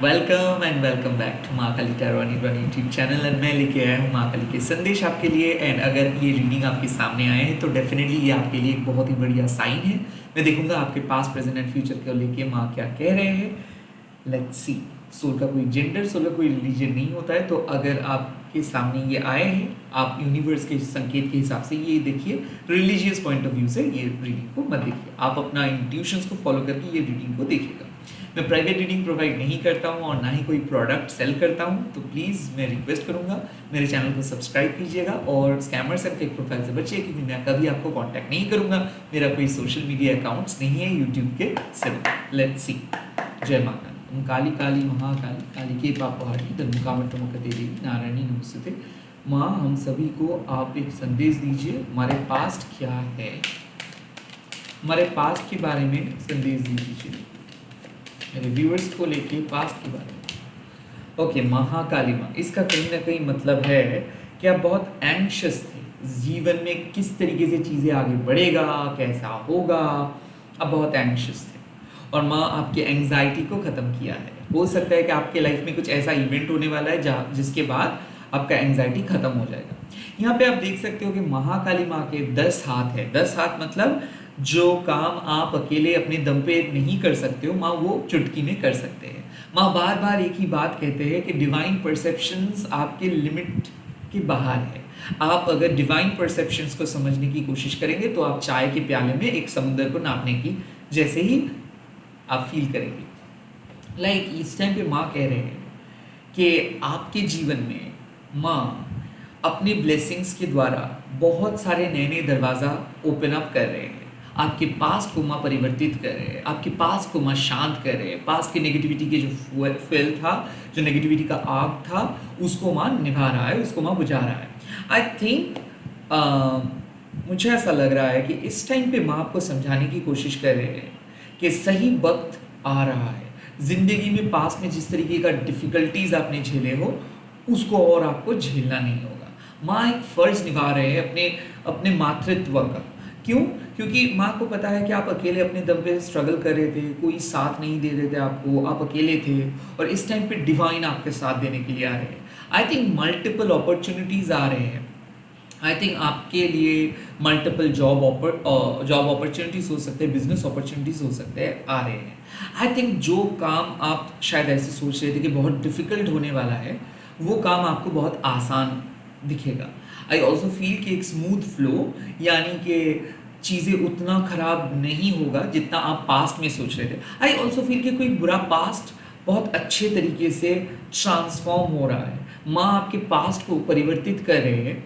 Welcome back to Maa Kali tarot one YouTube channel. And मैं लेके आया हूँ माँ काली के संदेश आपके लिए। एंड अगर ये रीडिंग आपके सामने आए हैं तो डेफिनेटली ये आपके लिए एक बहुत ही बढ़िया साइन है। मैं देखूंगा आपके पास प्रेजेंट एंड फ्यूचर को लेके माँ क्या कह रहे हैं। Let's see. सोल का कोई जेंडर, सोल का कोई रिलीजन नहीं होता है। तो अगर आपके सामने ये आए हैं, आप यूनिवर्स के संकेत के हिसाब से ये देखिए। रिलीजियस पॉइंट ऑफ व्यू से ये रीडिंग को मत देखिए, आप अपना इंट्यूशंस को फॉलो करके ये रीडिंग को देखिएगा। मैं प्राइवेट रीडिंग प्रोवाइड नहीं करता हूँ और ना ही कोई प्रोडक्ट सेल करता हूँ। तो प्लीज़ मैं रिक्वेस्ट करूँगा मेरे चैनल को सब्सक्राइब कीजिएगा और स्कैमर्स एंड फेक प्रोफाइल से बचिए, क्योंकि मैं कभी आपको कांटेक्ट नहीं करूँगा। मेरा कोई सोशल मीडिया अकाउंट्स नहीं है यूट्यूब के सिर्फ। Let's see. जय माता ओम काली काली महाकाली काली के पापहारी धर्मकावट मुख देवी नारायणी नमस्ते। माँ, हम सभी को आप एक संदेश दीजिए। हमारे पास्ट क्या है, हमारे पास्ट के बारे में संदेश दीजिए मेरे व्यूअर्स को लेके पास्ट के बारे में। ओके, महाकाली माँ, इसका कहीं ना कहीं मतलब है कि आप बहुत एंग्शियस थे जीवन में, किस तरीके से चीज़ें आगे बढ़ेगा, कैसा होगा। आप बहुत एंग्शियस थे और माँ आपके एंग्जाइटी को ख़त्म किया है। हो सकता है कि आपके लाइफ में कुछ ऐसा इवेंट होने वाला है जहाँ जिसके बाद आपका एंग्जाइटी ख़त्म हो जाएगा। यहाँ पे आप देख सकते हो कि महाकाली माँ के 10 हाथ है। 10 हाथ मतलब जो काम आप अकेले अपने दम पे नहीं कर सकते हो, माँ वो चुटकी में कर सकते हैं। माँ बार बार एक ही बात कहते हैं कि डिवाइन परसेप्शंस आपके लिमिट के बाहर है। आप अगर डिवाइन परसेप्शंस को समझने की कोशिश करेंगे तो आप चाय के प्याले में एक समुद्र को नापने की जैसे ही आप फील करेंगे। लाइक इस टाइम पे माँ कह रहे हैं कि आपके जीवन में माँ अपने ब्लेसिंग्स के द्वारा बहुत सारे नए नए दरवाज़ा ओपन अप कर रहे हैं। आपके पास्ट को माँ परिवर्तित कर रहे हैं, आपके पास्ट को माँ शांत कर रहे हैं। पास्ट की नेगेटिविटी के जो फेल था, जो नेगेटिविटी का आग था, उसको माँ निभा रहा है, उसको माँ बुझा रहा है। आई थिंक मुझे ऐसा लग रहा है कि इस टाइम पे माँ आपको समझाने की कोशिश कर रहे हैं कि सही वक्त आ रहा है। ज़िंदगी में पास्ट में जिस तरीके का डिफ़िकल्टीज आपने झेले हो, उसको और आपको झेलना नहीं होगा। माँ एक फ़र्ज निभा रहे हैं अपने अपने मातृत्व का। क्यों? क्योंकि माँ को पता है कि आप अकेले अपने दम पे स्ट्रगल कर रहे थे, कोई साथ नहीं दे रहे थे आपको, आप अकेले थे और इस टाइम पे डिवाइन आपके साथ देने के लिए आ रहे हैं। आई थिंक मल्टीपल अपॉर्चुनिटीज़ आ रहे हैं। आई थिंक आपके लिए मल्टीपल जॉब अपॉर्चुनिटीज़ हो सकते हैं, बिजनेस अपॉर्चुनिटीज़ हो सकते हैं, आ रहे हैं। आई थिंक जो काम आप शायद ऐसे सोच रहे थे कि बहुत डिफ़िकल्ट होने वाला है, वो काम आपको बहुत आसान दिखेगा। आई ऑल्सो फील कि एक स्मूथ फ्लो, यानी कि चीज़ें उतना ख़राब नहीं होगा जितना आप पास्ट में सोच रहे थे। आई ऑल्सो फील कि कोई बुरा पास्ट बहुत अच्छे तरीके से ट्रांसफॉर्म हो रहा है। माँ आपके पास्ट को परिवर्तित कर रहे हैं।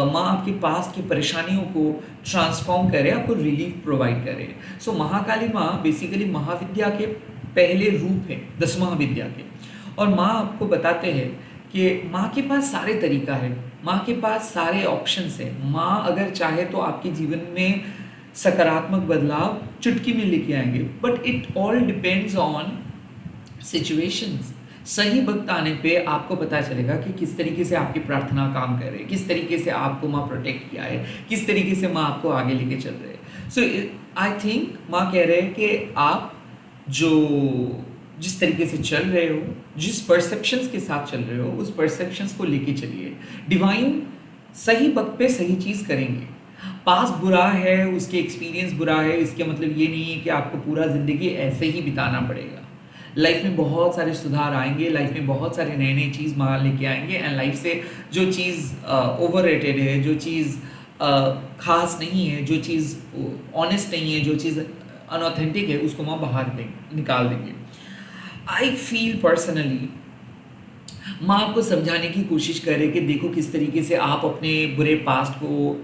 माँ आपके पास्ट की परेशानियों को ट्रांसफॉर्म कर रहे हैं, आपको रिलीफ प्रोवाइड कर रहे हैं। सो महाकाली माँ बेसिकली महाविद्या के पहले रूप है, 10वां विद्या के। और माँ आपको बताते हैं कि माँ के पास सारे तरीका है, माँ के पास सारे ऑप्शंस है। माँ अगर चाहे तो आपके जीवन में सकारात्मक बदलाव चुटकी में लेके आएंगे, but it all depends on situations. सही वक्त आने पे आपको पता चलेगा कि किस तरीके से आपकी प्रार्थना काम कर रही है, किस तरीके से आपको माँ प्रोटेक्ट किया है, किस तरीके से माँ आपको आगे लेके चल रहे हैं। सो आई थिंक माँ कह रहे हैं कि आप जो जिस तरीके से चल रहे हो, जिस परसेप्शंस के साथ चल रहे हो, उस परसेप्शंस को लेके चलिए। डिवाइन सही वक्त पे सही चीज़ करेंगे। पास्ट बुरा है, उसके एक्सपीरियंस बुरा है, इसके मतलब ये नहीं है कि आपको पूरा ज़िंदगी ऐसे ही बिताना पड़ेगा। लाइफ में बहुत सारे सुधार आएंगे, लाइफ में बहुत सारे नए नए चीज़ माँ लेके आएंगे। एंड लाइफ से जो चीज़ ओवर रेटेड है, जो चीज़ खास नहीं है, जो चीज़ ऑनेस्ट नहीं है, जो चीज़ अनऑथेंटिक है, उसको माँ बाहर निकाल देंगे। आई फील पर्सनली माँ आपको समझाने की कोशिश करे कि देखो किस तरीके से आप अपने बुरे पास्ट को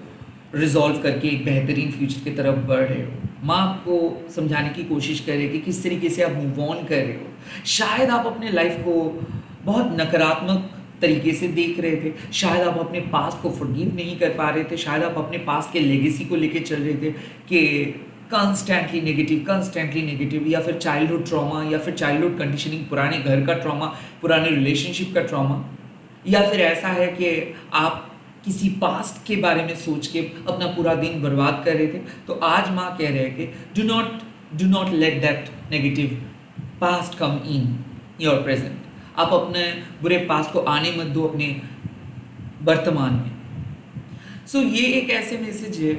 रिजॉल्व करके एक बेहतरीन फ्यूचर की तरफ बढ़ रहे हो। माँ आपको समझाने की कोशिश करे कि किस तरीके से आप मूव ऑन कर रहे हो। शायद आप अपने लाइफ को बहुत नकारात्मक तरीके से देख रहे थे, शायद आप अपने पास्ट को फॉरगिव नहीं कर पा रहे थे, शायद आप अपने पास्ट के लेगेसी को लेके चल रहे थे कि कंस्टेंटली नेगेटिव, या फिर चाइल्डहुड ट्रॉमा, या फिर चाइल्डहुड कंडीशनिंग, पुराने घर का ट्रॉमा, पुराने रिलेशनशिप का ट्रॉमा, या फिर ऐसा है कि आप किसी पास्ट के बारे में सोच के अपना पूरा दिन बर्बाद कर रहे थे। तो आज माँ कह रहे हैं कि do not let that negative past come in. Your present. आप अपने बुरे पास्ट को आने मत दो अपने वर्तमान में। सो ये एक ऐसे मैसेज है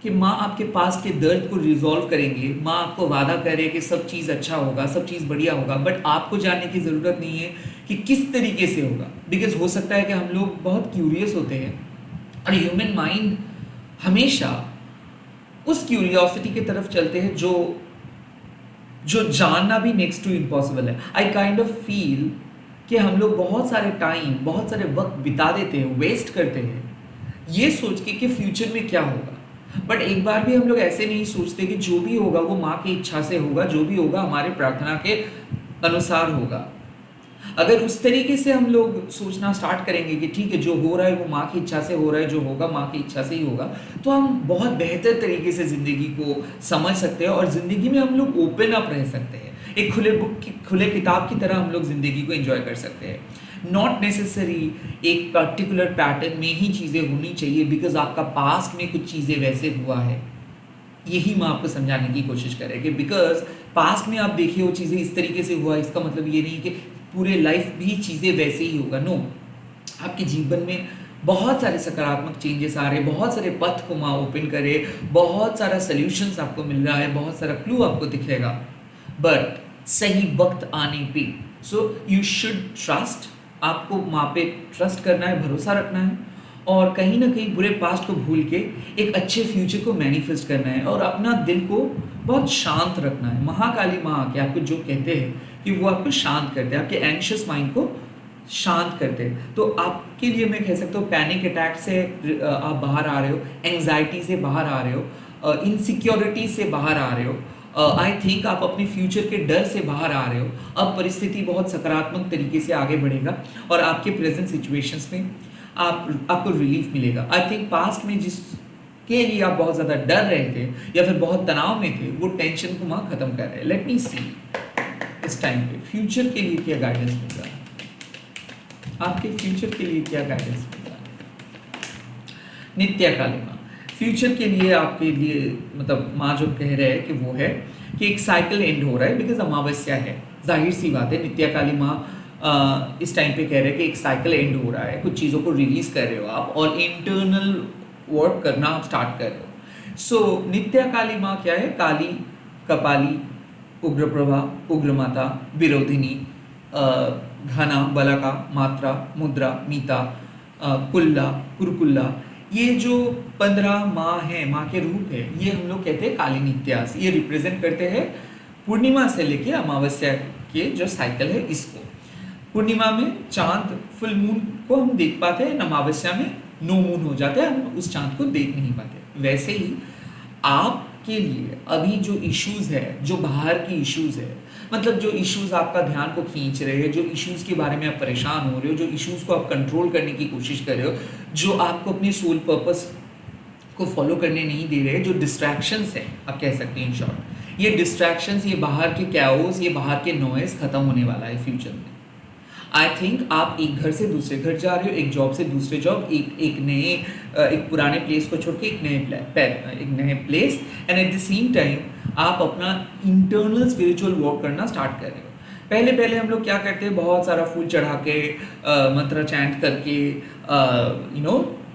कि माँ आपके पास के दर्द को रिजॉल्व करेंगे। माँ आपको वादा करे कि सब चीज़ अच्छा होगा, सब चीज़ बढ़िया होगा, बट आपको जानने की ज़रूरत नहीं है कि किस तरीके से होगा। बिकॉज हो सकता है कि हम लोग बहुत क्यूरियस होते हैं और ह्यूमन माइंड हमेशा उस क्यूरियोसिटी की तरफ चलते हैं जो जो जानना भी नेक्स्ट टू इम्पॉसिबल है। आई काइंड ऑफ फील कि हम लोग बहुत सारे टाइम, बहुत सारे वक्त बिता देते हैं, वेस्ट करते हैं ये सोच के कि फ्यूचर में क्या होगा। बट एक बार भी हम लोग ऐसे नहीं सोचते कि जो भी होगा वो माँ की इच्छा से होगा, जो भी होगा हमारे प्रार्थना के अनुसार होगा। अगर उस तरीके से हम लोग सोचना स्टार्ट करेंगे कि ठीक है जो हो रहा है वो माँ की इच्छा से हो रहा है, जो होगा माँ की इच्छा से ही होगा, तो हम बहुत बेहतर तरीके से ज़िंदगी को समझ सकते हैं और ज़िंदगी में हम लोग ओपन अप रह सकते हैं। एक खुले किताब की तरह हम लोग ज़िंदगी को एंजॉय कर सकते हैं। नॉट नेसेसरी एक पर्टिकुलर पैटर्न में ही चीज़ें होनी चाहिए बिकॉज आपका पास्ट में कुछ चीज़ें वैसे हुआ है। यही मैं आपको समझाने की कोशिश कर रहा है कि बिकॉज पास्ट में आप देखिए वो चीज़ें इस तरीके से हुआ, इसका मतलब ये नहीं कि पूरे लाइफ भी चीज़ें वैसे ही होगा। नो, आपके जीवन में बहुत सारे सकारात्मक चेंजेस आ रहे हैं, बहुत सारे पथ को माँ ओपन करे, बहुत सारा सॉल्यूशंस आपको मिल रहा है, बहुत सारा क्लू आपको दिखेगा, बट सही वक्त आने पे सो यू शुड ट्रस्ट। आपको माँ पे ट्रस्ट करना है, भरोसा रखना है और कहीं ना कहीं बुरे पास्ट को भूल के एक अच्छे फ्यूचर को मैनिफेस्ट करना है और अपना दिल को बहुत शांत रखना है। महाकाली माँ आके आपको जो कहते हैं कि वो आपको शांत करते हैं, आपके एंशियस माइंड को शांत करते हैं। तो आपके लिए मैं कह सकता हूँ पैनिक अटैक से आप बाहर आ रहे हो, एंग्जाइटी से बाहर आ रहे हो, इनसिक्योरिटी से बाहर आ रहे हो, आई थिंक आप अपने फ्यूचर के डर से बाहर आ रहे हो। अब परिस्थिति बहुत सकारात्मक तरीके से आगे बढ़ेगा और आपके प्रेजेंट सिचुएशंस में आपको रिलीफ मिलेगा। आई थिंक पास्ट में जिसके लिए आप बहुत ज़्यादा डर रहे थे या फिर बहुत तनाव में थे, वो टेंशन को माँ खत्म कर रहे हैं। लेट मी सी इस टाइम पे फ्यूचर के लिए क्या गाइडेंस मिल रहा है, आपके फ्यूचर के लिए क्या गाइडेंस मिल रहा है। नित्या काली माँ फ्यूचर के लिए आपके लिए मतलब माँ जो कह रहे हैं कि वो है कि एक साइकिल एंड हो रहा है बिकॉज अमावस्या है। जाहिर सी बात है, नित्या काली माँ इस टाइम पे कह रहे हैं कि एक साइकिल एंड हो रहा है, कुछ चीज़ों को रिलीज कर रहे हो आप और इंटरनल वर्क करना आप स्टार्ट कर रहे हो। सो नित्या काली माँ क्या है, काली, कपाली, उग्र प्रभा, उग्र माता, विरोधिनी, घना, बलाका, मात्रा, मुद्रा, मीता, कुल्ला, कुरकुल्ला, ये जो 15 माँ हैं, माँ के रूप है, ये हम लोग कहते हैं काली नित्यास। ये रिप्रेजेंट करते हैं पूर्णिमा से लेके अमावस्या के जो साइकिल है इसको। पूर्णिमा में चांद फुल मून को हम देख पाते हैं, अमावस्या में नो मून हो जाता है, हम उस चांद को देख नहीं पाते। वैसे ही आपके लिए अभी जो इश्यूज है, जो बाहर की इश्यूज है, मतलब जो इश्यूज आपका ध्यान को खींच रहे हैं, जो इश्यूज के बारे में आप परेशान हो रहे हो, जो इश्यूज को आप कंट्रोल करने की कोशिश कर रहे हो, जो आपको अपने सोल पर्पस को फॉलो करने नहीं दे रहे, जो डिस्ट्रैक्शंस हैं आप कह सकते हैं इन शॉर्ट, ये डिस्ट्रैक्शंस, ये बाहर के कैओस, ये बाहर के नॉइज खत्म होने वाला है फ्यूचर में। आई थिंक आप एक घर से दूसरे घर जा रहे हो, एक जॉब से दूसरे जॉब, एक पुराने प्लेस को छोड़ के एक नए place, and at the same time आप अपना इंटरनल स्पिरिचुअल वर्क करना स्टार्ट कर रहे हो। पहले हम लोग क्या करते हैं, बहुत सारा फूल चढ़ा के, मंत्र चैंट करके,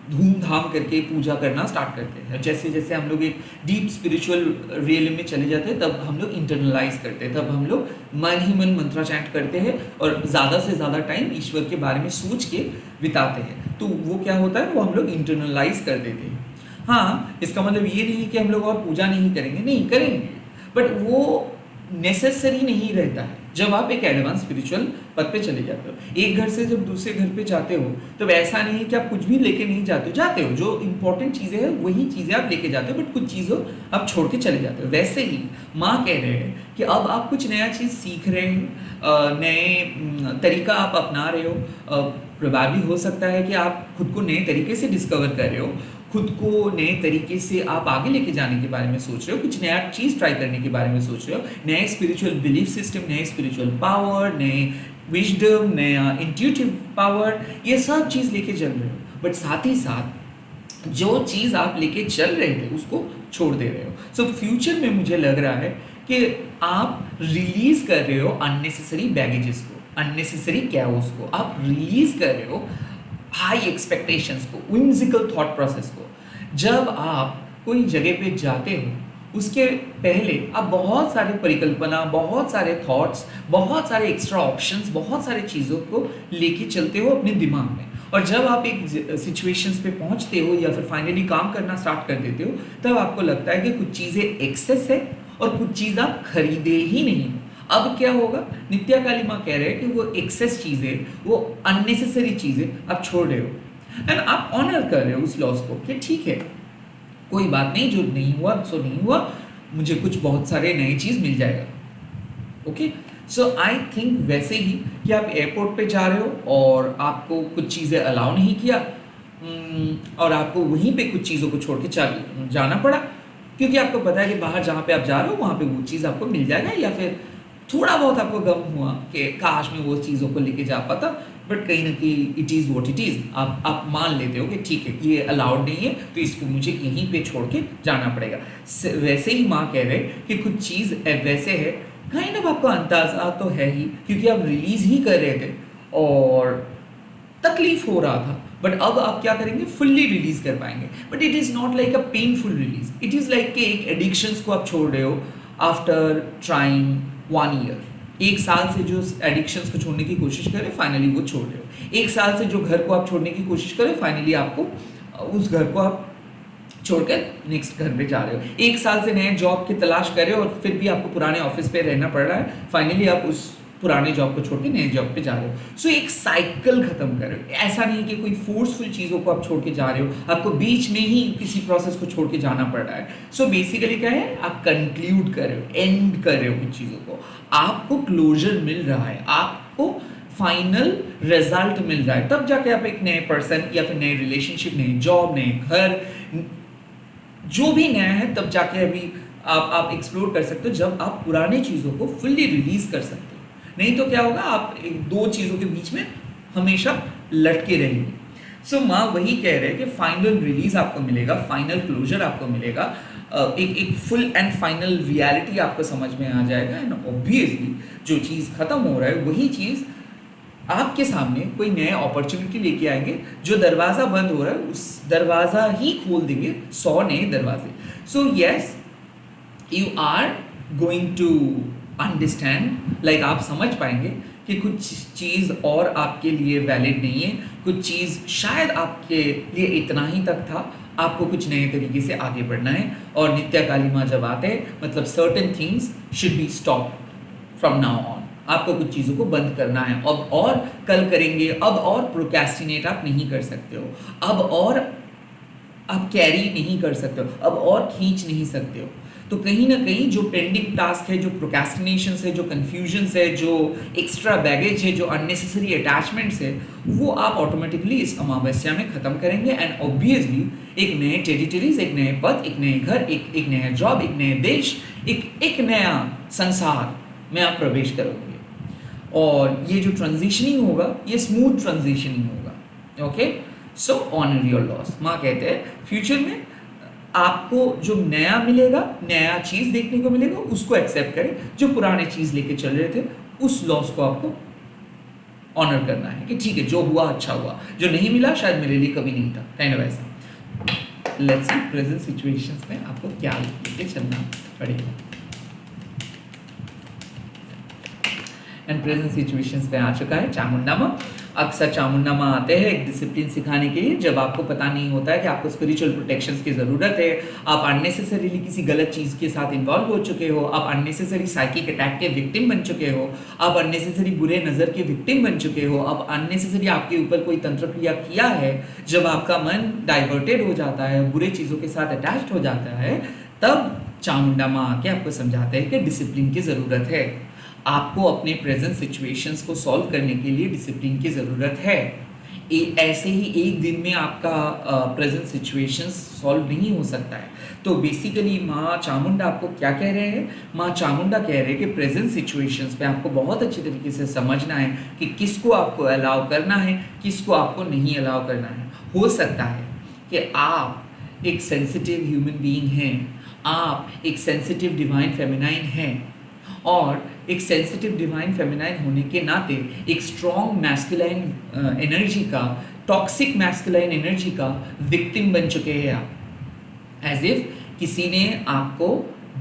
धूमधाम करके पूजा करना स्टार्ट करते हैं। जैसे जैसे हम लोग एक डीप स्पिरिचुअल रियल में चले जाते हैं, तब हम लोग इंटरनलाइज करते हैं, तब हम लोग मन ही मन मंत्र चैंट करते हैं और ज़्यादा से ज़्यादा टाइम ईश्वर के बारे में सोच के बिताते हैं। तो वो क्या होता है, वो हम लोग इंटरनलाइज कर देते हैं। हाँ, इसका मतलब ये नहीं कि हम लोग और पूजा नहीं करेंगे, नहीं करेंगे, बट वो नेसेसरी नहीं रहता है जब आप एक एडवांस स्पिरिचुअल पद पे चले जाते हो। एक घर से जब दूसरे घर पे जाते हो तो ऐसा नहीं है कि आप कुछ भी लेके नहीं जाते हो, जो इंपॉर्टेंट चीज़ें हैं वही चीज़ें आप लेके जाते हो, बट कुछ चीज़ों आप छोड़ के चले जाते हो। वैसे ही माँ कह रहे हैं कि अब आप कुछ नया चीज़ सीख रहे हैं, नए तरीका आप अपना रहे हो। प्रभावी हो सकता है कि आप खुद को नए तरीके से डिस्कवर कर रहे हो, खुद को नए तरीके से आप आगे लेके जाने के बारे में सोच रहे हो, कुछ नया चीज़ ट्राई करने के बारे में सोच रहे हो, नए स्पिरिचुअल बिलीफ सिस्टम, नए स्पिरिचुअल पावर, नए विजडम, नया इंट्यूटिव पावर, ये सब चीज़ लेके चल रहे हो। बट साथ ही साथ जो चीज़ आप लेके चल रहे थे उसको छोड़ दे रहे हो। सो फ्यूचर में मुझे लग रहा है कि आप रिलीज कर रहे हो अननेसेसरी बैगेजेस को, अननेसेसरी कैओस को, आप रिलीज कर रहे हो हाई एक्सपेक्टेशंस को, whimsical थॉट प्रोसेस को। जब आप कोई जगह पे जाते हो उसके पहले आप बहुत सारे परिकल्पना, बहुत सारे थॉट्स, बहुत सारे एक्स्ट्रा ऑप्शंस, बहुत सारे चीज़ों को लेके चलते हो अपने दिमाग में। और जब आप एक सिचुएशंस पे पहुंचते हो या फिर फाइनली काम करना स्टार्ट कर देते हो, तब आपको लगता है कि कुछ चीज़ें एक्सेस है और कुछ चीज़ आप खरीदे ही नहीं हो। अब क्या होगा? नित्या काली माँ कह रहे हैं कि वो एक्सेस चीज़ें, वो अननेसेसरी चीज़ें आप छोड़ रहे हो एंड आप ऑनर कर रहे हो उस लॉस को कि ठीक है, कोई बात नहीं, जो नहीं हुआ सो नहीं हुआ, मुझे कुछ बहुत सारे नई चीज़ मिल जाएगा। ओके, सो आई थिंक वैसे ही कि आप एयरपोर्ट पे जा रहे हो और आपको कुछ चीज़ें अलाउ नहीं किया और आपको वहीं पे कुछ चीज़ों को छोड़ के जाना पड़ा, क्योंकि आपको पता है कि बाहर जहाँ पे आप जा रहे हो वहाँ पे वो चीज़ आपको मिल जाएगा, या फिर थोड़ा बहुत आपको गम हुआ कि काश मैं वो चीज़ों को लेके जा पाता, बट कहीं ना कहीं it is what it is. आप मान लेते हो कि ठीक है, ये अलाउड नहीं है तो इसको मुझे यहीं पे छोड़ के जाना पड़ेगा। वैसे ही माँ कह रहे कि कुछ चीज़ वैसे है, काइंड ऑफ आपको अंदाजा तो है ही, क्योंकि आप रिलीज ही कर रहे थे और तकलीफ हो रहा था, बट अब आप क्या करेंगे? फुल्ली रिलीज कर पाएंगे। But it is not like a painful release, it is like कि एक एडिक्शंस को आप छोड़ रहे हो आफ्टर ट्राइंग 1 ईयर। 1 साल से जो एडिक्शंस को छोड़ने की कोशिश करें, फाइनली वो छोड़ रहे हो। 1 साल से जो घर को आप छोड़ने की कोशिश करें, फाइनली आपको उस घर को आप छोड़कर नेक्स्ट घर पे जा रहे हो। 1 साल से नए जॉब की तलाश कर रहे हो और फिर भी आपको पुराने ऑफिस पे रहना पड़ रहा है, फाइनली आप उस पुराने जॉब को छोड़ के नए जॉब पे जा रहे हो। सो एक साइकिल खत्म कर रहे हो। ऐसा नहीं कि कोई फोर्सफुल चीज़ों को आप छोड़ के जा रहे हो, आपको बीच में ही किसी प्रोसेस को छोड़ के जाना पड़ रहा है। सो बेसिकली क्या है? आप कंक्लूड कर रहे हो, एंड कर रहे हो कुछ चीज़ों को, आपको क्लोजर मिल रहा है, आपको फाइनल रिजल्ट मिल रहा है, तब जाके आप एक नए पर्सन या फिर नए रिलेशनशिप, नए जॉब, नए घर, जो भी नया है, तब जाके अभी आप एक्सप्लोर कर सकते हो, जब आप पुरानी चीज़ों को फुल्ली रिलीज कर सकते हो। नहीं तो क्या होगा? आप दो चीज़ों के बीच में हमेशा लटके रहेंगे। सो माँ वही कह रहे हैं कि फाइनल रिलीज आपको मिलेगा, फाइनल क्लोजर आपको मिलेगा, एक फुल एंड फाइनल रियलिटी आपको समझ में आ जाएगा एंड ऑब्वियसली जो चीज़ खत्म हो रहा है वही चीज़ आपके सामने कोई नया अपॉर्चुनिटी लेके आएंगे। जो दरवाज़ा बंद हो रहा है उस दरवाज़ा ही खोल देंगे 100 नए दरवाजे। So yes, you are going to understand, like आप समझ पाएंगे कि कुछ चीज़ और आपके लिए वैलिड नहीं है, कुछ चीज़ शायद आपके लिए इतना ही तक था, आपको कुछ नए तरीके से आगे बढ़ना है। और नित्या काली माँ जब आते हैं, मतलब certain things should be stop from now on, आपको कुछ चीज़ों को बंद करना है, अब और कल करेंगे, अब और प्रोक्रेस्टिनेट आप नहीं कर सकते हो, अब और आप कैरी नहीं कर सकते हो, अब और खींच नहीं सकते हो। तो कहीं ना कहीं जो पेंडिंग टास्क है, जो प्रोक्रेस्टिनेशन है, जो कन्फ्यूजन्स है, जो एक्स्ट्रा बैगेज है, जो अननेसेसरी अटैचमेंट्स है, वो आप ऑटोमेटिकली इस अमावस्या में ख़त्म करेंगे एंड ऑब्वियसली एक नए टेरिटरीज, एक नए पद, एक नए घर, एक नया जॉब, एक नए देश, एक नया संसार में आप प्रवेश करोगे। और ये जो ट्रांजिशनिंग होगा, ये स्मूथ ट्रांजिशनिंग होगा। Okay, so honour your loss. माँ कहते हैं फ्यूचर में आपको जो नया मिलेगा, नया चीज़ देखने को मिलेगा, उसको एक्सेप्ट करें। जो पुराने चीज़ लेके चल रहे थे, उस लॉस को आपको ऑनर करना है कि ठीक है, जो हुआ अच्छा हुआ, जो नहीं मिला शायद मेरे लिए कभी नहीं था, काइंड ऑफ ऐसा। लेट्स सी प्रेजेंट सिचुएशंस में आपको क्या लेके चलना पड़ेगा। एंड प्रेजेंट सिचुएशंस में आ चुका है चामुंडा माँ। अक्सर चामुंडा माँ आते हैं एक डिसिप्लिन सिखाने के लिए, जब आपको पता नहीं होता है कि आपको स्पिरिचुअल प्रोटेक्शंस की ज़रूरत है, आप अननेसेसरीली किसी गलत चीज़ के साथ इन्वॉल्व हो चुके हो, आप अननेसेसरी साइकिक अटैक के विक्टिम बन चुके हो, आप अननेसेसरी बुरे नज़र के विक्टिम बन चुके हो, आप अननेसेसरी आपके ऊपर कोई तंत्र क्रिया किया है, जब आपका मन डाइवर्टेड हो जाता है, बुरे चीज़ों के साथ अटैच्ड हो जाता है, तब चामुंडा माँ आके आपको समझाते हैं कि डिसिप्लिन की ज़रूरत है। आपको अपने प्रेजेंट सिचुएशंस को सॉल्व करने के लिए डिसिप्लिन की ज़रूरत है। ऐसे ही एक दिन में आपका प्रेजेंट सिचुएशंस सॉल्व नहीं हो सकता है। तो बेसिकली माँ चामुंडा आपको क्या कह रहे हैं? माँ चामुंडा कह रहे हैं कि प्रेजेंट सिचुएशंस पे आपको बहुत अच्छे तरीके से समझना है कि किसको आपको अलाउ करना है, किसको आपको नहीं अलाउ करना है। हो सकता है कि आप एक सेंसिटिव ह्यूमन बीइंग हैं, आप एक सेंसिटिव डिवाइन फेमिनाइन हैं, और एक सेंसिटिव डिवाइन फेमिनाइन होने के नाते एक स्ट्रॉन्ग मैस्कुलाइन एनर्जी का, टॉक्सिक मैस्कुलाइन एनर्जी का विक्टिम बन चुके हैं आप। एज इफ किसी ने आपको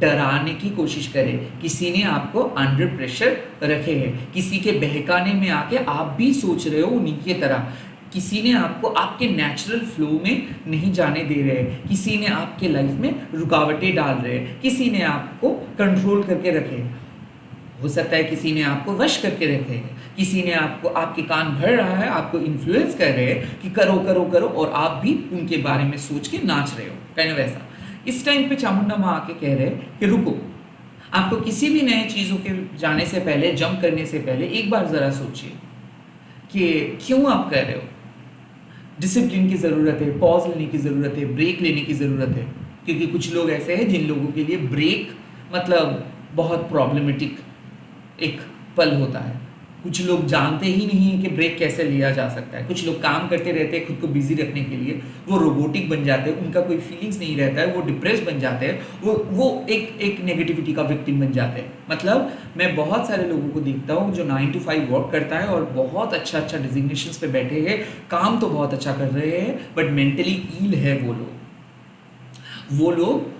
डराने की कोशिश करे, किसी ने आपको अंडर प्रेशर रखे है, किसी के बहकाने में आके आप भी सोच रहे हो उन्हीं की तरह, किसी ने आपको आपके नेचुरल फ्लो में नहीं जाने दे रहे, किसी ने आपके लाइफ में रुकावटें डाल रहे, किसी ने आपको कंट्रोल करके रखे, हो सकता है किसी ने आपको वश करके रखे है, किसी ने आपको, आपके कान भर रहा है, आपको इन्फ्लुएंस कर रहे हैं कि करो करो करो, और आप भी उनके बारे में सोच के नाच रहे हो, कहने वैसा। इस टाइम पे चामुंडा माँ आके कह रहे हैं कि रुको, आपको किसी भी नए चीज़ों के जाने से पहले, जंप करने से पहले एक बार ज़रा सोचिए कि क्यों आप कर रहे हो। डिसिप्लिन की ज़रूरत है, पॉज लेने की ज़रूरत है, ब्रेक लेने की ज़रूरत है, क्योंकि कुछ लोग ऐसे हैं जिन लोगों के लिए ब्रेक मतलब बहुत प्रॉब्लमेटिक एक पल होता है। कुछ लोग जानते ही नहीं है कि ब्रेक कैसे लिया जा सकता है। कुछ लोग काम करते रहते हैं खुद को बिजी रखने के लिए, वो रोबोटिक बन जाते हैं, उनका कोई फीलिंग्स नहीं रहता है, वो डिप्रेस बन जाते हैं, वो एक नेगेटिविटी का विक्टिम बन जाते हैं। मतलब मैं बहुत सारे लोगों को देखता हूँ जो 9 to 5 वर्क करता है और बहुत अच्छा अच्छा डिजिग्नेशंस पे बैठे हैं, काम तो बहुत अच्छा कर रहे हैं, बट मेंटली ईल है वो लोग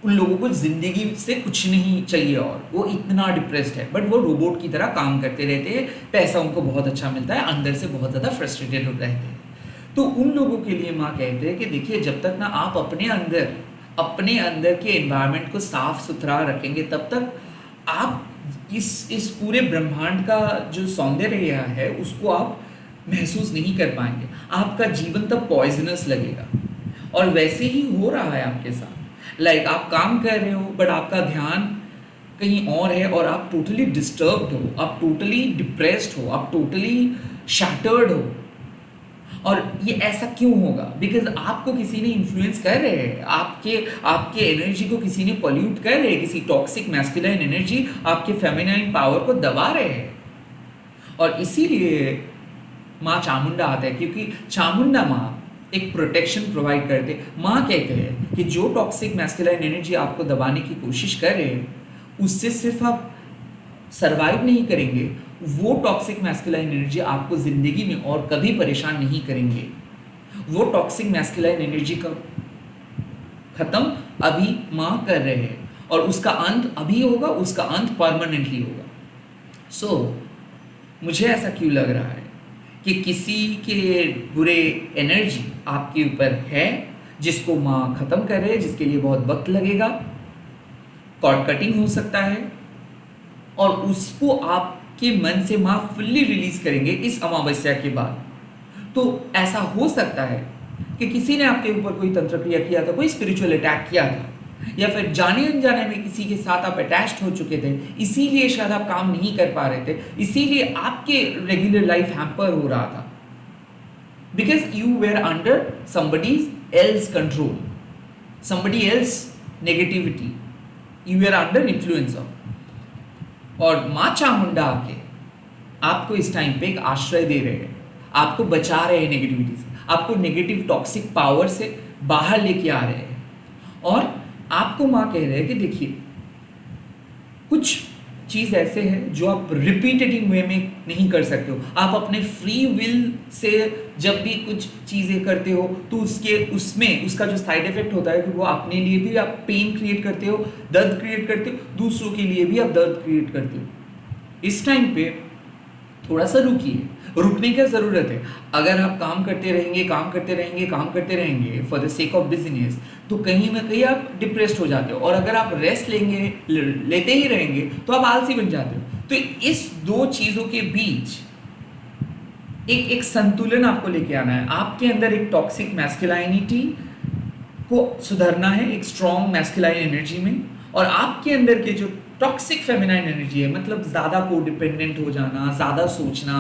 उन लोगों को जिंदगी से कुछ नहीं चाहिए और वो इतना डिप्रेस्ड है, बट वो रोबोट की तरह काम करते रहते हैं, पैसा उनको बहुत अच्छा मिलता है, अंदर से बहुत ज़्यादा फ्रस्ट्रेटेड रहते हैं। तो उन लोगों के लिए माँ कहते हैं कि देखिए, जब तक ना आप अपने अंदर के एनवायरनमेंट को साफ सुथरा रखेंगे, तब तक आप इस पूरे ब्रह्मांड का जो सौंदर्य है उसको आप महसूस नहीं कर पाएंगे। आपका जीवन तब पॉइजनस लगेगा, और वैसे ही हो रहा है आपके साथ। लाइक आप काम कर रहे हो बट आपका ध्यान कहीं और है, और आप टोटली डिस्टर्ब्ड हो, आप टोटली डिप्रेस्ड हो, आप टोटली शैटर्ड हो। और ये ऐसा क्यों होगा? बिकॉज आपको किसी ने इन्फ्लुएंस कर रहे हैं, आपके एनर्जी को किसी ने पॉल्यूट कर रहे हैं, किसी टॉक्सिक मैस्कुलाइन एनर्जी आपके फेमिनाइन पावर को दबा रहे हैं। और इसीलिए माँ चामुंडा आता है, क्योंकि चामुंडा माँ एक प्रोटेक्शन प्रोवाइड करते। माँ कहते हैं कि जो टॉक्सिक मैस्कुलाइन एनर्जी आपको दबाने की कोशिश कर रहे हैं, उससे सिर्फ आप सरवाइव नहीं करेंगे, वो टॉक्सिक मैस्कुलाइन एनर्जी आपको जिंदगी में और कभी परेशान नहीं करेंगे। वो टॉक्सिक मैस्कुलाइन एनर्जी का खत्म अभी माँ कर रहे हैं, और उसका अंत अभी होगा, उसका अंत परमानेंटली होगा। सो मुझे ऐसा क्यों लग रहा है कि किसी के बुरे एनर्जी आपके ऊपर है, जिसको माँ खत्म करे, जिसके लिए बहुत वक्त लगेगा, कॉर्ड कटिंग हो सकता है, और उसको आपके मन से माँ फुल्ली रिलीज करेंगे इस अमावस्या के बाद। तो ऐसा हो सकता है कि किसी ने आपके ऊपर कोई तंत्र क्रिया किया था, कोई स्पिरिचुअल अटैक किया था, या फिर जाने अनजाने में किसी के साथ आप अटैच्ड हो चुके थे, इसीलिए शायद आप काम नहीं कर पा रहे थे, इसीलिए आपके रेगुलर लाइफ हैम्पर हो रहा था, because you were under somebody else control, somebody else negativity, you were under influence of। और माँ चामुंडा आके आपको इस टाइम पे एक आश्रय दे रहे हैं, आपको बचा रहे हैं नेगेटिविटी से, आपको नेगेटिव टॉक्सिक पावर से बाहर लेके आ रहे हैं। और आपको माँ कह रहे हैं कि देखिए, कुछ चीज़ ऐसे है जो आप रिपीटेटिव वे में नहीं कर सकते हो। आप अपने फ्री विल से जब भी कुछ चीज़ें करते हो तो उसका जो साइड इफेक्ट होता है कि वो अपने लिए भी आप पेन क्रिएट करते हो, दर्द क्रिएट करते हो, दूसरों के लिए भी आप दर्द क्रिएट करते हो। इस टाइम पे थोड़ा सा रुकिए, रुकने की ज़रूरत है। अगर आप काम करते रहेंगे for the sake of business, तो कहीं ना कहीं आप डिप्रेस्ड हो जाते हो, और अगर आप रेस्ट लेते ही रहेंगे तो आप आलसी बन जाते हो। तो इस दो चीज़ों के बीच एक संतुलन आपको लेके आना है। आपके अंदर एक टॉक्सिक मैस्कुलाइनिटी को सुधारना है, एक स्ट्रॉन्ग मैस्कुलाइन एनर्जी में, और आपके अंदर के जो टॉक्सिक फेमिनाइन एनर्जी है, मतलब ज़्यादा कोडिपेंडेंट हो जाना, ज़्यादा सोचना,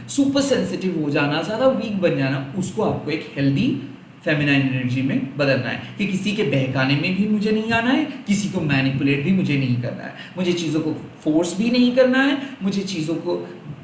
सुपर सेंसिटिव हो जाना, ज़्यादा वीक बन जाना, उसको आपको एक हेल्दी फेमिनाइन एनर्जी में बदलना है कि किसी के बहकाने में भी मुझे नहीं आना है, किसी को मैनिपुलेट भी मुझे नहीं करना है, मुझे चीज़ों को फोर्स भी नहीं करना है, मुझे चीज़ों को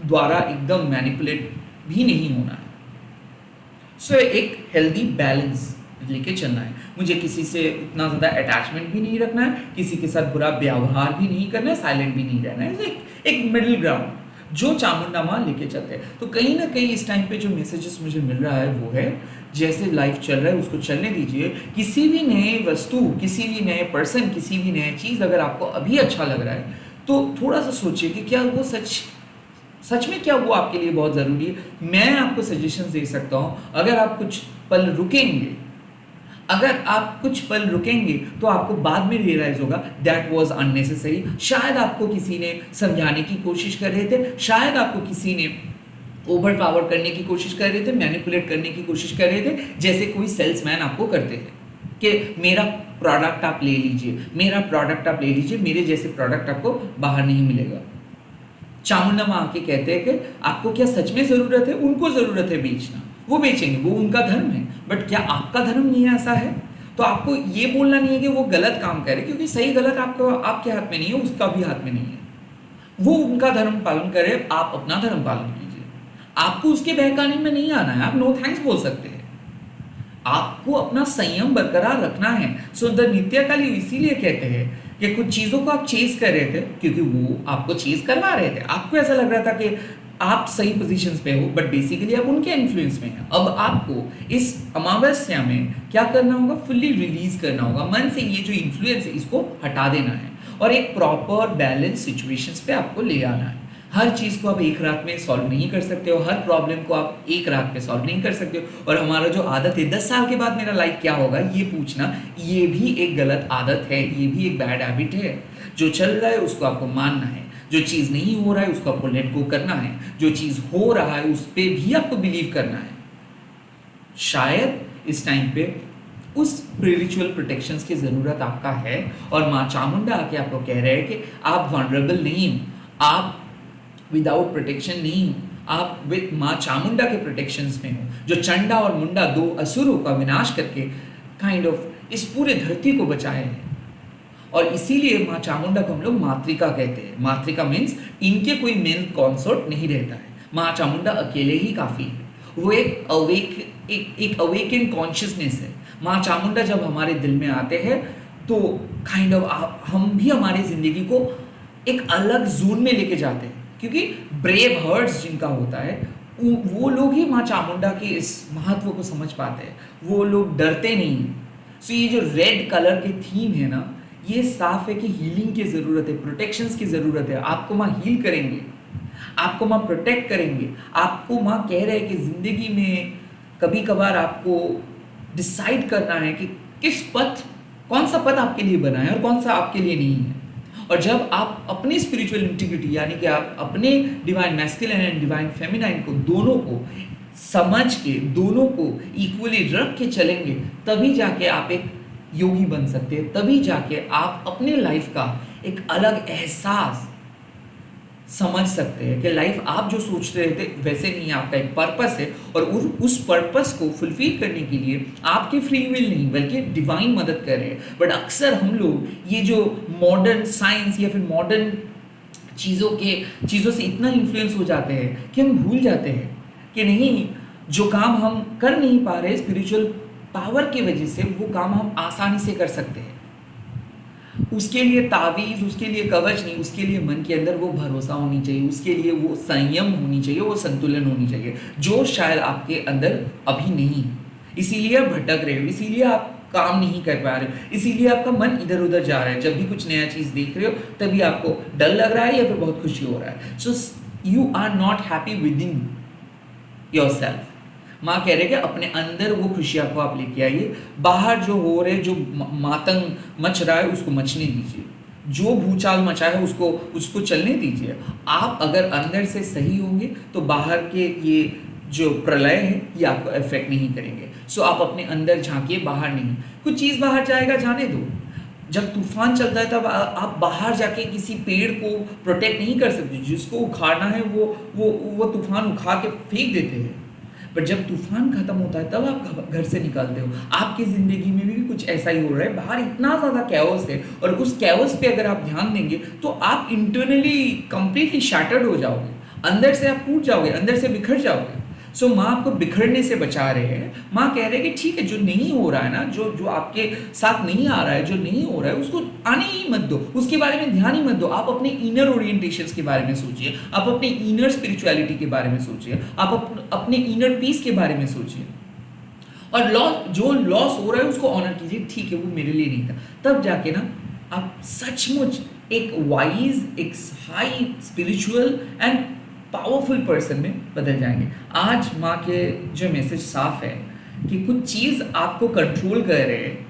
द्वारा एकदम मैनिपुलेट भी नहीं होना है। सो एक हेल्दी बैलेंस लेके चलना है। मुझे किसी से उतना ज़्यादा अटैचमेंट भी नहीं रखना है, किसी के साथ बुरा व्यवहार भी नहीं करना है, साइलेंट भी नहीं रहना है। एक मिडिल ग्राउंड जो चामुंडा माँ लेके चलते हैं। तो कहीं ना कहीं इस टाइम पे जो मैसेजेस मुझे मिल रहा है वो है, जैसे लाइफ चल रहा है उसको चलने दीजिए। किसी भी नए वस्तु, किसी भी नए पर्सन, किसी भी नए चीज़ अगर आपको अभी अच्छा लग रहा है तो थोड़ा सा सोचिए कि क्या वो सच में क्या वो आपके लिए बहुत ज़रूरी है। मैं आपको सजेशन दे सकता हूँ, अगर आप कुछ पल रुकेंगे, अगर आप कुछ पल रुकेंगे तो आपको बाद में रियलाइज होगा दैट वाज अननेसेसरी। शायद आपको किसी ने समझाने की कोशिश कर रहे थे, शायद आपको किसी ने ओवर पावर करने की कोशिश कर रहे थे, मैनिपुलेट करने की कोशिश कर रहे थे, जैसे कोई सेल्समैन आपको करते हैं कि मेरा प्रोडक्ट आप ले लीजिए, मेरा प्रोडक्ट आप ले लीजिए, मेरे जैसे प्रोडक्ट आपको बाहर नहीं मिलेगा। चामुंडा माँ आके कहते हैं कि आपको क्या सच में ज़रूरत है, उनको ज़रूरत है बेचना, वो बेचेंगे, वो उनका धर्म है। बट क्या आपका धर्म नहीं ऐसा है? तो आपको ये बोलना नहीं है कि वो गलत काम करे, क्योंकि सही गलत आपको आपके हाथ में नहीं है, उसका भी हाथ में नहीं है। वो उनका धर्म पालन करे, आप अपना धर्म पालन कीजिए। आपको उसके बहकाने में नहीं आना है, आप नो थैंक्स बोल सकते हैं। आपको अपना संयम बरकरार रखना है। सो द नित्यकाली इसीलिए कहते हैं कि कुछ चीज़ों को आप चेज कर रहे थे क्योंकि वो आपको चेज करवा रहे थे। आपको ऐसा लग रहा था कि आप सही पोजीशंस पे हो, बट बेसिकली आप उनके इन्फ्लुएंस में हैं। अब आपको इस अमावस्या में क्या करना होगा? फुल्ली रिलीज करना होगा। मन से ये जो इन्फ्लुएंस है इसको हटा देना है और एक प्रॉपर बैलेंस सिचुएशंस पे आपको ले आना है। हर चीज़ को आप एक रात में सॉल्व नहीं कर सकते हो, हर प्रॉब्लम को आप एक रात में सॉल्व नहीं कर सकते हो। और हमारा जो आदत है 10 साल के बाद मेरा लाइफ क्या होगा ये पूछना, ये भी एक गलत आदत है, ये भी एक बैड हैबिट है। जो चल रहा है उसको आपको मानना है, जो चीज़ नहीं हो रहा है उसको आपको लेट गो करना है, जो चीज़ हो रहा है उस पर भी आपको बिलीव करना है। शायद इस टाइम पे उस स्पिरिचुअल प्रोटेक्शंस की ज़रूरत आपका है और माँ चामुंडा आके आपको कह रहे हैं कि आप वनरेबल नहीं हो, आप विदाउट प्रोटेक्शन नहीं हो, आप विद माँ चामुंडा के प्रोटेक्शंस में हो, जो चंडा और मुंडा दो असुरों का विनाश करके काइंड ऑफ इस पूरे धरती को बचाए हैं। और इसीलिए माँ चामुंडा को हम लोग मातृका कहते हैं। मातृका मीन्स इनके कोई मेन कॉन्सोर्ट नहीं रहता है, माँ चामुंडा अकेले ही काफ़ी है। वो एक अवेकन कॉन्शियसनेस है। माँ चामुंडा जब हमारे दिल में आते हैं तो काइंड ऑफ हम भी हमारी ज़िंदगी को एक अलग जोन में लेके जाते हैं, क्योंकि ब्रेव हर्ट्स जिनका होता है वो लोग ही माँ चामुंडा के इस महत्व को समझ पाते हैं। वो लोग डरते नहीं हैं। सो ये जो रेड कलर की थीम है ना, ये साफ है कि हीलिंग की ज़रूरत है, प्रोटेक्शंस की ज़रूरत है। आपको माँ हील करेंगे, आपको माँ प्रोटेक्ट करेंगे। आपको माँ कह रहे हैं कि ज़िंदगी में कभी कभार आपको डिसाइड करना है कि कौन सा पथ आपके लिए बना है और कौन सा आपके लिए नहीं है। और जब आप अपनी स्पिरिचुअल इंटीग्रिटी यानी कि आप अपने divine masculine and divine feminine को दोनों को समझ के, दोनों को इक्वली रख के चलेंगे, तभी जाके आप एक योगी बन सकते हैं। तभी जाके आप अपने लाइफ का एक अलग एहसास समझ सकते हैं कि लाइफ आप जो सोच रहे थे वैसे नहीं, आपका एक पर्पस है और उस पर्पस को फुलफिल करने के लिए आपकी फ्री विल नहीं बल्कि डिवाइन मदद कर रहे हैं। बट अक्सर हम लोग ये जो मॉडर्न साइंस या फिर मॉडर्न चीज़ों से इतना इन्फ्लुएंस हो जाते हैं कि हम भूल जाते हैं कि नहीं, जो काम हम कर नहीं पा रहे स्पिरिचुअल पावर की वजह से, वो काम हम आसानी से कर सकते हैं। उसके लिए तावीज़, उसके लिए कवच नहीं, उसके लिए मन के अंदर वो भरोसा होनी चाहिए, उसके लिए वो संयम होनी चाहिए, वो संतुलन होनी चाहिए, जो शायद आपके अंदर अभी नहीं है। इसीलिए आप भटक रहे हो, इसीलिए आप काम नहीं कर पा रहे हो, इसीलिए आपका मन इधर उधर जा रहा है। जब भी कुछ नया चीज़ देख रहे हो तभी आपको डर लग रहा है या फिर बहुत खुशी हो रहा है। So you are not happy within yourself. माँ कह रहे कि अपने अंदर वो खुशियाँ को आप लेके आइए। बाहर जो हो रहे, जो मातंग मच रहा है उसको मचने दीजिए, जो भूचाल मचा है उसको चलने दीजिए। आप अगर अंदर से सही होंगे तो बाहर के ये जो प्रलय है ये आपको इफेक्ट नहीं करेंगे। सो आप अपने अंदर झांकिए, बाहर नहीं। कुछ चीज़ बाहर जाएगा, जाने दो। जब तूफान चलता है तब आप बाहर जाके किसी पेड़ को प्रोटेक्ट नहीं कर सकते। जिसको उखाड़ना है वो तूफान उखाड़ के फेंक देते हैं। बट जब तूफान खत्म होता है तब आप घर से निकलते हो। आपकी ज़िंदगी में भी कुछ ऐसा ही हो रहा है। बाहर इतना ज़्यादा कैओस है और उस कैओस पे अगर आप ध्यान देंगे तो आप इंटरनली कंप्लीटली शैटर्ड हो जाओगे, अंदर से आप टूट जाओगे, अंदर से बिखर जाओगे। सो माँ आपको बिखरने से बचा रहे हैं। माँ कह रहे हैं कि ठीक है, जो नहीं हो रहा है ना, जो जो आपके साथ नहीं आ रहा है, जो नहीं हो रहा है, उसको आने ही मत दो, उसके बारे में ध्यान ही मत दो। आप अपने इनर ओरिएंटेशंस के बारे में सोचिए, आप अपने इनर स्पिरिचुअलिटी के बारे में सोचिए, आप अपने इनर पीस के बारे में सोचिए, और जो लॉस हो रहा है उसको ऑनर कीजिए। ठीक है, वो मेरे लिए नहीं था, तब जाके ना आप सचमुच एक वाइज, एक high spiritual and powerful person में बदल जाएंगे। आज माँ के जो मैसेज साफ है कि कुछ चीज़ आपको कंट्रोल कर रहे हैं,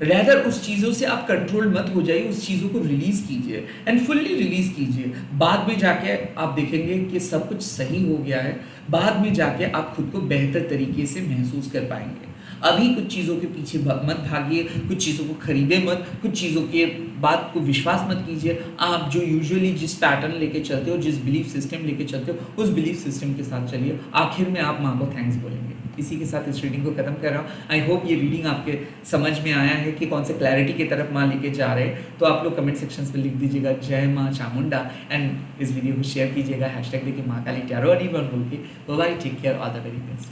रेदर उस चीज़ों से आप कंट्रोल मत हो जाइए, उस चीज़ों को रिलीज़ कीजिए एंड फुल्ली रिलीज़ कीजिए। बाद में जाके आप देखेंगे कि सब कुछ सही हो गया है, बाद में जाके आप खुद को बेहतर तरीके से महसूस कर पाएंगे। अभी कुछ चीज़ों के पीछे मत भागिए, कुछ चीज़ों को खरीदे मत, कुछ चीज़ों के बात को विश्वास मत कीजिए। आप जो यूजुअली जिस पैटर्न लेके चलते हो, जिस बिलीफ सिस्टम लेके चलते हो, उस बिलीफ सिस्टम के साथ चलिए। आखिर में आप माँ को थैंक्स बोलेंगे। इसी के साथ इस रीडिंग को खत्म कर रहा हूँ। आई होप ये रीडिंग आपके समझ में आया है कि कौन से क्लैरिटी की तरफ माँ लेके जा रहे हैं। तो आप लोग कमेंट सेक्शन में लिख दीजिएगा जय माँ चामुंडा, एंड इस वीडियो को शेयर कीजिएगा, हैशटैग देखिए माँ काली टैरो बोल के। Bye, take care, all the very best.